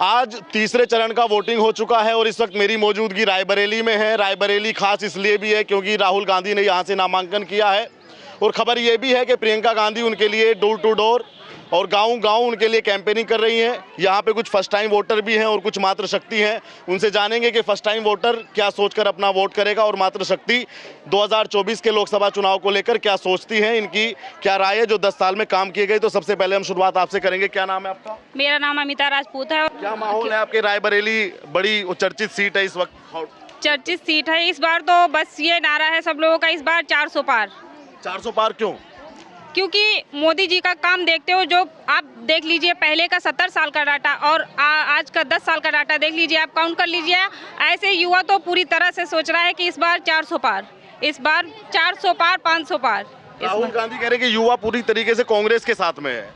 आज तीसरे चरण का वोटिंग हो चुका है और इस वक्त मेरी मौजूदगी रायबरेली में है। रायबरेली खास इसलिए भी है क्योंकि राहुल गांधी ने यहाँ से नामांकन किया है और ख़बर ये भी है कि प्रियंका गांधी उनके लिए डोर टू डोर और गांव-गांव उनके लिए कैंपेनिंग कर रही हैं। यहाँ पे कुछ फर्स्ट टाइम वोटर भी हैं और कुछ मातृशक्ति हैं। उनसे जानेंगे कि फर्स्ट टाइम वोटर क्या सोचकर अपना वोट करेगा और मातृशक्ति 2024 के लोकसभा चुनाव को लेकर क्या सोचती हैं, इनकी क्या राय है जो 10 साल में काम किए गए। तो सबसे पहले हम शुरुआत आपसे करेंगे। क्या नाम है आपका? मेरा नाम अमिता राजपूत है। क्या माहौल है आपके रायबरेली? बड़ी चर्चित सीट है इस वक्त। चर्चित सीट है इस बार, तो बस ये नारा है सब लोगों का इस बार 400 पार। 400 पार क्यों? क्योंकि मोदी जी का काम देखते हो, जो आप देख लीजिए पहले का 70 साल का डाटा और आज का 10 साल का डाटा देख लीजिए, आप काउंट कर लीजिए। ऐसे युवा तो पूरी तरह से सोच रहा है कि इस बार 400 पार, इस बार 400 पार, 500 पार। राहुल गांधी कह रहे हैं कि युवा पूरी तरीके से कांग्रेस के साथ में है।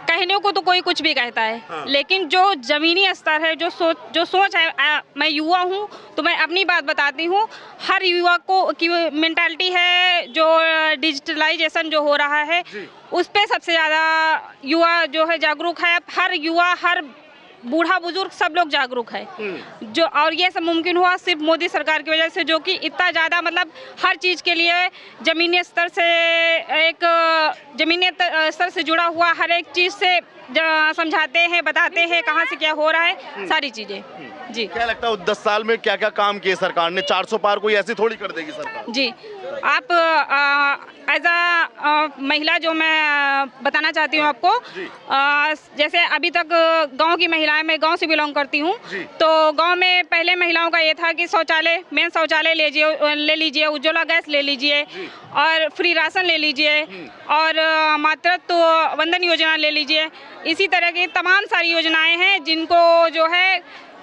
कहने को तो कोई कुछ भी कहता है, हाँ। लेकिन जो जमीनी स्तर है, जो सोच है, मैं युवा हूँ तो मैं अपनी बात बताती हूँ। हर युवा को की मेंटालिटी है, जो डिजिटलाइजेशन जो हो रहा है उस पे सबसे ज़्यादा युवा जो है जागरूक है। हर युवा, हर बूढ़ा बुजुर्ग सब लोग जागरूक है जो, और ये सब मुमकिन हुआ सिर्फ मोदी सरकार की वजह से, जो कि इतना ज़्यादा मतलब हर चीज़ के लिए ज़मीनी स्तर से, एक ज़मीनी स्तर से जुड़ा हुआ हर एक चीज़ से समझाते हैं, बताते हैं कहाँ से क्या हो रहा है, सारी चीज़ें। जी, क्या लगता है 10 साल में क्या क्या काम किए सरकार ने? 400 पार कोई ऐसी थोड़ी कर देगी सरकार। जी, आप एज अ महिला जो मैं बताना चाहती हूँ आपको, जैसे अभी तक गांव की महिलाएं, मैं गांव से बिलोंग करती हूँ, तो गांव में पहले महिलाओं का ये था कि शौचालय, मेन शौचालय ले लीजिए, उज्ज्वला गैस ले लीजिए और फ्री राशन ले लीजिए और मातृत्व वंदन योजना ले लीजिए। इसी तरह की तमाम सारी योजनाएं हैं जिनको जो है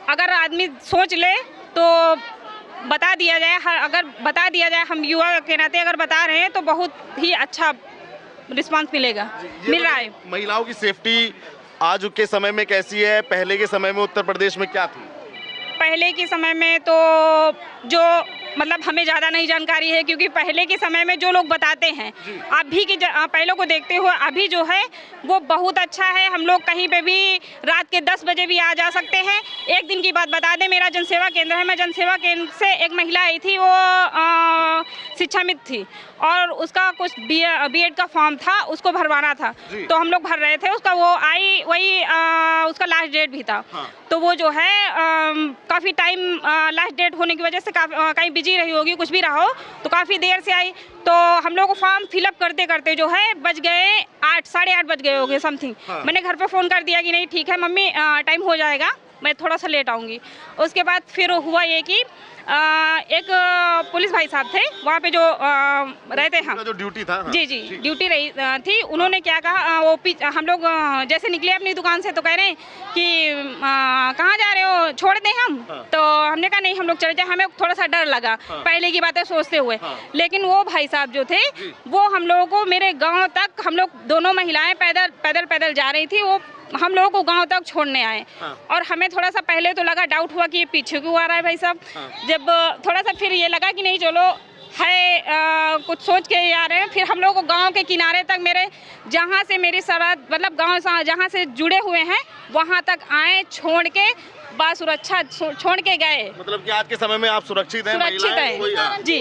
अगर आदमी सोच ले तो बता दिया जाए। अगर बता दिया जाए, हम युवा के नाते अगर बता रहे हैं तो बहुत ही अच्छा रिस्पांस मिलेगा, मिल रहा है। महिलाओं की सेफ्टी आज के समय में कैसी है? पहले के समय में उत्तर प्रदेश में क्या थी? पहले के समय में तो जो मतलब हमें ज़्यादा नहीं जानकारी है, क्योंकि पहले के समय में जो लोग बताते हैं, अभी की पहले को देखते हुए अभी जो है वो बहुत अच्छा है। हम लोग कहीं पे भी रात के 10 बजे भी आ जा सकते हैं। एक दिन की बात बता दें, मेरा जनसेवा केंद्र है, मैं जनसेवा केंद्र से एक महिला आई थी, वो शिक्षा मित्र थी और उसका कुछ बीएड का फॉर्म था, उसको भरवाना था, तो हम लोग भर रहे थे उसका। वो आई, वही उसका लास्ट डेट भी था। तो वो जो है काफ़ी टाइम लास्ट डेट होने की वजह से कहीं बिजी रही होगी, कुछ भी रहा हो, तो काफ़ी देर से आई। तो हम लोग को फॉर्म फिलअप करते करते जो है बज गए 8, साढ़े 8 बज गए हो गए समथिंग। मैंने घर पे फ़ोन कर दिया कि नहीं ठीक है मम्मी, टाइम हो जाएगा, मैं थोड़ा सा लेट आऊँगी। उसके बाद फिर हुआ ये कि एक पुलिस भाई साहब थे वहाँ पे जो रहते हैं, जो ड्यूटी था, जी ड्यूटी रही थी, उन्होंने क्या कहा, वो हम लोग जैसे निकले अपनी दुकान से तो कह रहे हैं कि कहाँ जा रहे हो, छोड़ दें हम। तो हमने कहा नहीं, हम लोग चले जाए। हमें थोड़ा सा डर लगा पहले की बातें सोचते हुए, लेकिन वो भाई साहब जो थे वो हम लोगों को मेरे गाँव तक, हम लोग दोनों महिलाएं पैदल जा रही थी, वो हम लोगों को गांव तक छोड़ने आए। और हमें थोड़ा सा पहले तो लगा, डाउट हुआ कि ये पीछे क्यों आ रहा है भाई साहब। जब थोड़ा सा फिर ये लगा कि नहीं चलो है, कुछ सोच के आ रहे हैं। फिर हम लोग को गांव के किनारे तक, मेरे जहां से मेरी सरहद मतलब गांव जहां से जुड़े हुए हैं वहां तक आए, छोड़ के बा सुरक्षा छोड़ के गए। मतलब कि आज के समय में आप सुरक्षित हैं? सुरक्षित हैं जी।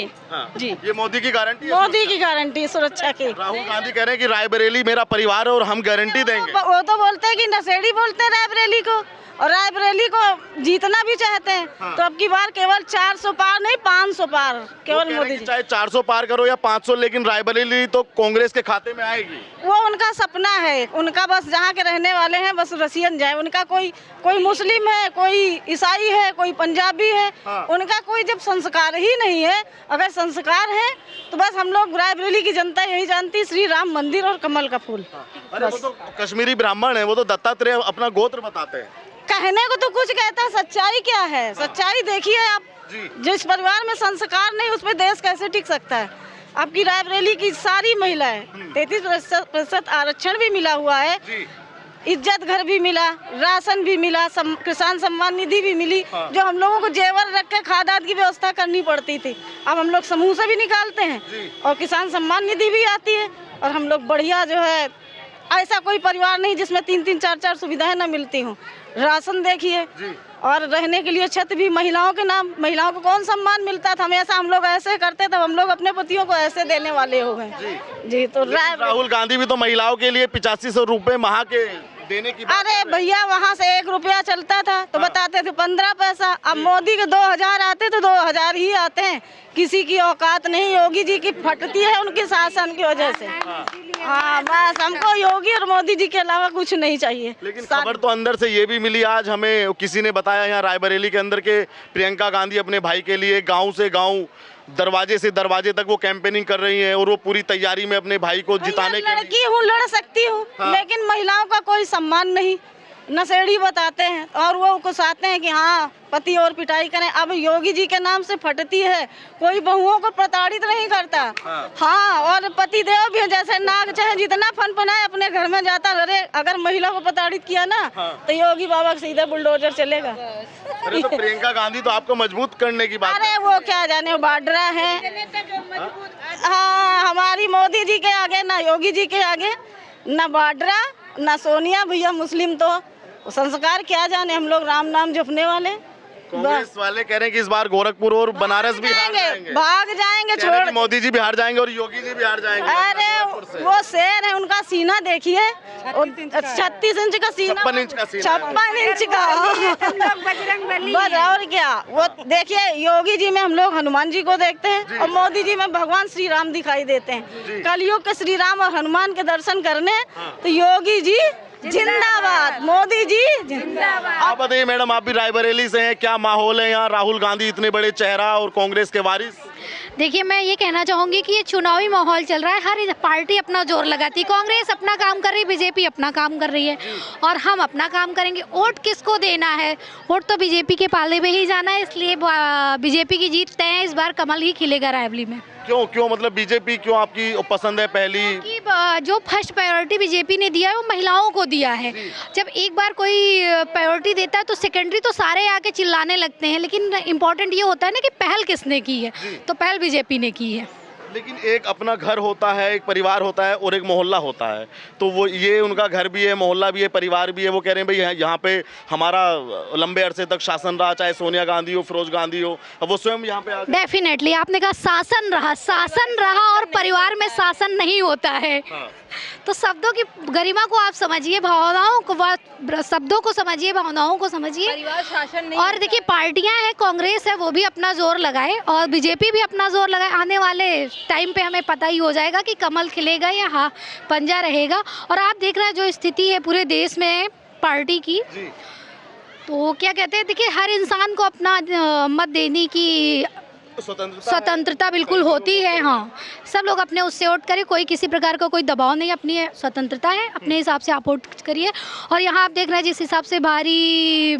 जी, ये मोदी की गारंटी है, मोदी की गारंटी सुरक्षा की। राहुल गांधी कह रहे हैं कि रायबरेली मेरा परिवार है और हम गारंटी देंगे। वो तो बोलते हैं कि नशेड़ी बोलते हैं रायबरेली को, और रायबरेली को जीतना भी चाहते हैं। तो अब की बार केवल 400 पार नहीं, 500 पार केवल मोदी जी। चाहे 400 पार करो या 500, लेकिन रायबरेली तो कांग्रेस के खाते में आएगी। वो उनका सपना है, उनका बस जहाँ के रहने वाले हैं बस रसियन जाए। उनका कोई मुस्लिम है, कोई ईसाई है, कोई पंजाबी है, उनका कोई जब संस्कार ही नहीं है। अगर संस्कार है तो बस हम लोग रायबरेली की जनता यही जानती, श्री राम मंदिर और कमल का फूल। अरे वो तो कश्मीरी ब्राह्मण है, वो तो दत्तात्रेय अपना गोत्र बताते हैं। कहने को तो कुछ कहता है, सच्चाई क्या है? सच्चाई देखिए आप, जिस परिवार में संस्कार नहीं उस पर देश कैसे टिक सकता है? आपकी रायबरेली की सारी महिलाएं 33% आरक्षण भी मिला हुआ है, इज्जत घर भी मिला, राशन भी मिला, किसान सम्मान निधि भी मिली। जो हम लोगों को जेवर रख के खाद की व्यवस्था करनी पड़ती थी, अब हम लोग समूह से भी निकालते हैं और किसान सम्मान निधि भी आती है। और हम लोग बढ़िया जो है, ऐसा कोई परिवार नहीं जिसमें 3-3, 4-4 सुविधाएं न मिलती हों। राशन देखिए, और रहने के लिए छत भी महिलाओं के नाम। महिलाओं को कौन सम्मान मिलता था? हमेशा हम लोग ऐसे करते, तब हम लोग अपने पतियों को ऐसे देने वाले हो गए जी। तो राहुल गांधी भी तो महिलाओं के लिए 8500 रुपए माह के देने की बात अरे भैया, वहाँ से 1 रुपया चलता था तो बताते थे 15 पैसा। अब मोदी के 2000 आते तो 2000 ही आते हैं। किसी की औकात नहीं। योगी जी की फटती है उनके शासन की वजह से। हाँ, बस हमको योगी और मोदी जी के अलावा कुछ नहीं चाहिए। लेकिन खबर तो अंदर से ये भी मिली आज हमें, किसी ने बताया यहाँ रायबरेली के अंदर के प्रियंका गांधी अपने भाई के लिए गांव से गांव, दरवाजे से दरवाजे तक वो कैंपेनिंग कर रही हैं और वो पूरी तैयारी में अपने भाई को जिताने के लिए। लड़की हूँ, लड़ सकती हूँ, लेकिन महिलाओं का कोई सम्मान नहीं। नशेड़ी बताते हैं और वो उकसाते हैं कि हाँ पति और पिटाई करें। अब योगी जी के नाम से फटती है, कोई बहुओं को प्रताड़ित नहीं करता। हाँ, और पति देव भी जैसे नाग चाहे जितना फन बनाए अपने घर में जाता। अरे अगर महिला को प्रताड़ित किया ना तो योगी बाबा का सीधे बुलडोजर चलेगा। अरे तो प्रियंका गांधी तो आपको मजबूत करने की बात। अरे वो क्या जाने, वो बाड्रा है। हाँ, हमारी मोदी जी के आगे ना योगी जी के आगे ना बाड्रा ना सोनिया। भैया मुस्लिम तो संस्कार क्या जाने, हम लोग राम नाम जपने वाले। कांग्रेस वाले कह रहे हैं कि इस बार गोरखपुर और बनारस भी हार जाएंगे। भाग जाएंगे, छोड़। मोदी जी भी हार जाएंगे और योगी जी भी हार जाएंगे। अरे वो शेर है, उनका सीना देखिए, 36 इंच का सीना, 56 इंच का सीना, 56 इंच का। बस और क्या। वो देखिए, योगी जी में हम लोग हनुमान जी को देखते हैं और मोदी जी में भगवान श्री राम दिखाई देते हैं। कलयुग के श्री राम और हनुमान के दर्शन करने तो योगी जी जिंदाबाद, मोदी जी जिंदाबाद। आप बताइए मैडम, आप भी रायबरेली से हैं, क्या माहौल है यहाँ? राहुल गांधी इतने बड़े चेहरा और कांग्रेस के वारिस। देखिए, मैं ये कहना चाहूँगी कि ये चुनावी माहौल चल रहा है, हर पार्टी अपना जोर लगाती है। कांग्रेस अपना काम कर रही है, बीजेपी अपना काम कर रही है और हम अपना काम करेंगे। वोट किसको देना है? वोट तो बीजेपी के पाले में ही जाना है, इसलिए बीजेपी की जीत तय है। इस बार कमल ही खिलेगा रायबरेली में। क्यों मतलब बीजेपी क्यों आपकी पसंद है? पहली कि जो फर्स्ट प्रायोरिटी बीजेपी ने दिया है वो महिलाओं को दिया है। जब एक बार कोई प्रायोरिटी देता है तो सेकेंडरी तो सारे आके चिल्लाने लगते हैं, लेकिन इम्पोर्टेंट ये होता है ना कि पहल किसने की है, तो पहल बीजेपी ने की है। लेकिन एक अपना घर होता है, एक परिवार होता है और एक मोहल्ला होता है। तो वो ये उनका घर भी है, मोहल्ला भी है, परिवार भी है। वो कह रहे हैं भाई यहाँ पे हमारा लंबे अरसे तक शासन रहा, चाहे सोनिया गांधी हो, फिरोज गांधी हो, अब वो स्वयं यहाँ पे आ गए। डेफिनेटली आपने कहा शासन रहा और परिवार में शासन नहीं होता है। तो शब्दों की गरिमा को आप समझिए, भावनाओं को, शब्दों को समझिए, भावनाओं को समझिए। परिवार शासन नहीं। और देखिए, पार्टियां हैं, कांग्रेस है, वो भी अपना जोर लगाए और बीजेपी भी अपना जोर लगाए। आने वाले टाइम पे हमें पता ही हो जाएगा कि कमल खिलेगा या हाँ पंजा रहेगा। और आप देख रहे हैं जो स्थिति है पूरे देश में पार्टी की, तो क्या कहते हैं, देखिए हर इंसान को अपना मत देने की स्वतंत्रता बिल्कुल होती है। हाँ, सब लोग अपने उससे वोट करें, कोई किसी प्रकार का कोई दबाव नहीं, अपनी स्वतंत्रता है, अपने हिसाब से आप वोट करिए। और यहाँ आप देख रहे हैं जिस हिसाब से भारी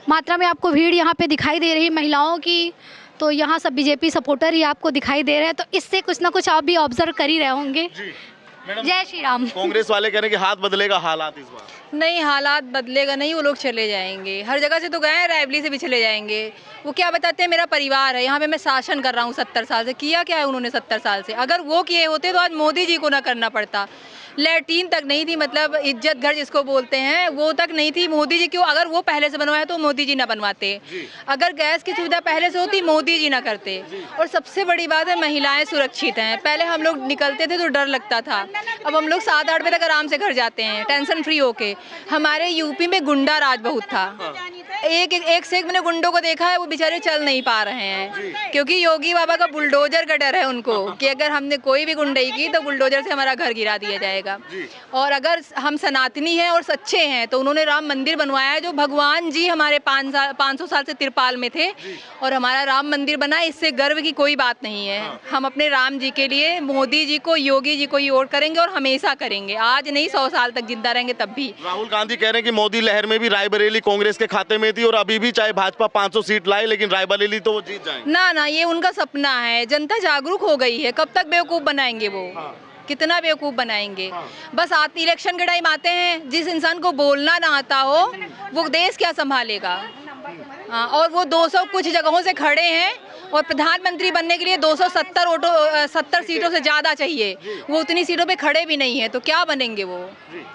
मात्रा में आपको भीड़ यहाँ पे दिखाई दे रही है महिलाओं की, तो यहाँ सब बीजेपी सपोर्टर ही आपको दिखाई दे रहे हैं। तो इससे कुछ ना कुछ आप भी ऑब्जर्व कर ही रहे होंगे। जय श्री राम। कांग्रेस वाले कह रहे हैं कि हाथ बदलेगा हालात इस बार। नहीं, हालात बदलेगा नहीं, वो लोग चले जाएंगे। हर जगह से तो गए हैं, रायबरेली से भी चले जाएंगे। वो क्या बताते हैं, मेरा परिवार है यहाँ पे, मैं शासन कर रहा हूँ 70 साल से। किया क्या है उन्होंने 70 साल से? अगर वो किए होते तो आज मोदी जी को ना करना पड़ता। लैट्रीन तक नहीं थी, मतलब इज्जत घर जिसको बोलते हैं वो तक नहीं थी। मोदी जी क्यों, अगर वो पहले से बनवाया तो मोदी जी ना बनवाते। अगर गैस की सुविधा पहले से होती मोदी जी ना करते। और सबसे बड़ी बात है, महिलाएं सुरक्षित हैं। पहले हम लोग निकलते थे तो डर लगता था, अब हम लोग 7-8 बजे तक आराम से घर जाते हैं टेंशन फ्री होके। हमारे यूपी में गुंडा राज बहुत था, एक से एक मैंने गुंडों को देखा है, वो बेचारे चल नहीं पा रहे हैं क्योंकि योगी बाबा का बुलडोजर का डर है उनको कि अगर हमने कोई भी गुंडई की तो बुलडोजर से हमारा घर गिरा दिया जाएगा। और अगर हम सनातनी हैं और सच्चे हैं तो उन्होंने राम मंदिर बनवाया है, जो भगवान जी हमारे 500 साल से तिरपाल में थे और हमारा राम मंदिर बना। इससे गर्व की कोई बात नहीं है। हम अपने राम जी के लिए मोदी जी को, योगी जी को ही वोट करेंगे और हमेशा करेंगे, आज नहीं 100 साल तक जिंदा रहेंगे तब भी। राहुल गांधी कह रहे हैं कि मोदी लहर में भी रायबरेली कांग्रेस के खाते में थी और अभी भी चाहे भाजपा 500 सीट लाए लेकिन रायबरेली तो वो जीत जाएंगे। ना, ये उनका सपना है। जनता जागरूक हो गई है, कब तक बेवकूफ बनाएंगे वो? कितना बेवकूफ बनाएंगे? बस आते इलेक्शन के टाइम आते हैं, जिस इंसान को बोलना ना आता हो वो देश क्या संभालेगा? हाँ, और वो 200 कुछ जगहों से खड़े हैं और प्रधानमंत्री बनने के लिए 270 सीटों से ज़्यादा चाहिए। वो उतनी सीटों पे खड़े भी नहीं है, तो क्या बनेंगे वो?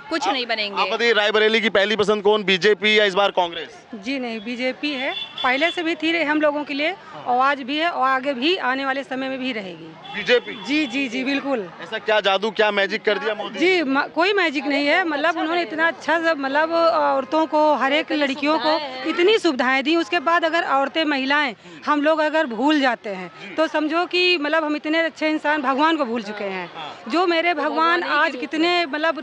कुछ नहीं बनेंगे। आप बताइए, रायबरेली की पहली पसंद कौन, बीजेपी या इस बार कांग्रेस? जी नहीं, बीजेपी है, पहले से भी थी हम लोगों के लिए और आज भी है और आगे भी आने वाले समय में भी रहेगी बीजेपी। जी जी जी बिल्कुल। ऐसा क्या जादू, क्या मैजिक कर दिया मोदी जी कोई मैजिक नहीं है, मतलब उन्होंने इतना अच्छा मतलब औरतों को, हर एक लड़कियों को इतनी सुविधाएं दी। उसके बाद अगर औरतें, महिलाएं, हम लोग अगर भूल जाते हैं तो समझो कि मतलब हम इतने अच्छे इंसान भगवान को भूल चुके हैं। जो मेरे भगवान आज कितने मतलब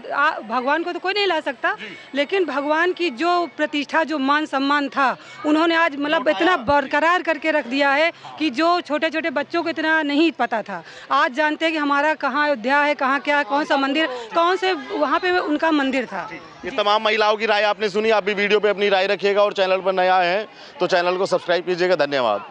भगवान को तो कोई नहीं ला सकता, लेकिन भगवान की जो प्रतिष्ठा, जो मान सम्मान था, उन्होंने आज मतलब इतना बरकरार करके रख दिया है कि जो छोटे छोटे बच्चों को इतना नहीं पता था, आज जानते हैं कि हमारा कहाँ अयोध्या है, कहाँ क्या, कौन सा मंदिर, कौन से वहाँ पे उनका मंदिर था। ये तमाम महिलाओं की राय आपने सुनी। आप भी वीडियो पे अपनी राय रखिएगा और चैनल पर नया है तो चैनल को सब्सक्राइब कीजिएगा। धन्यवाद।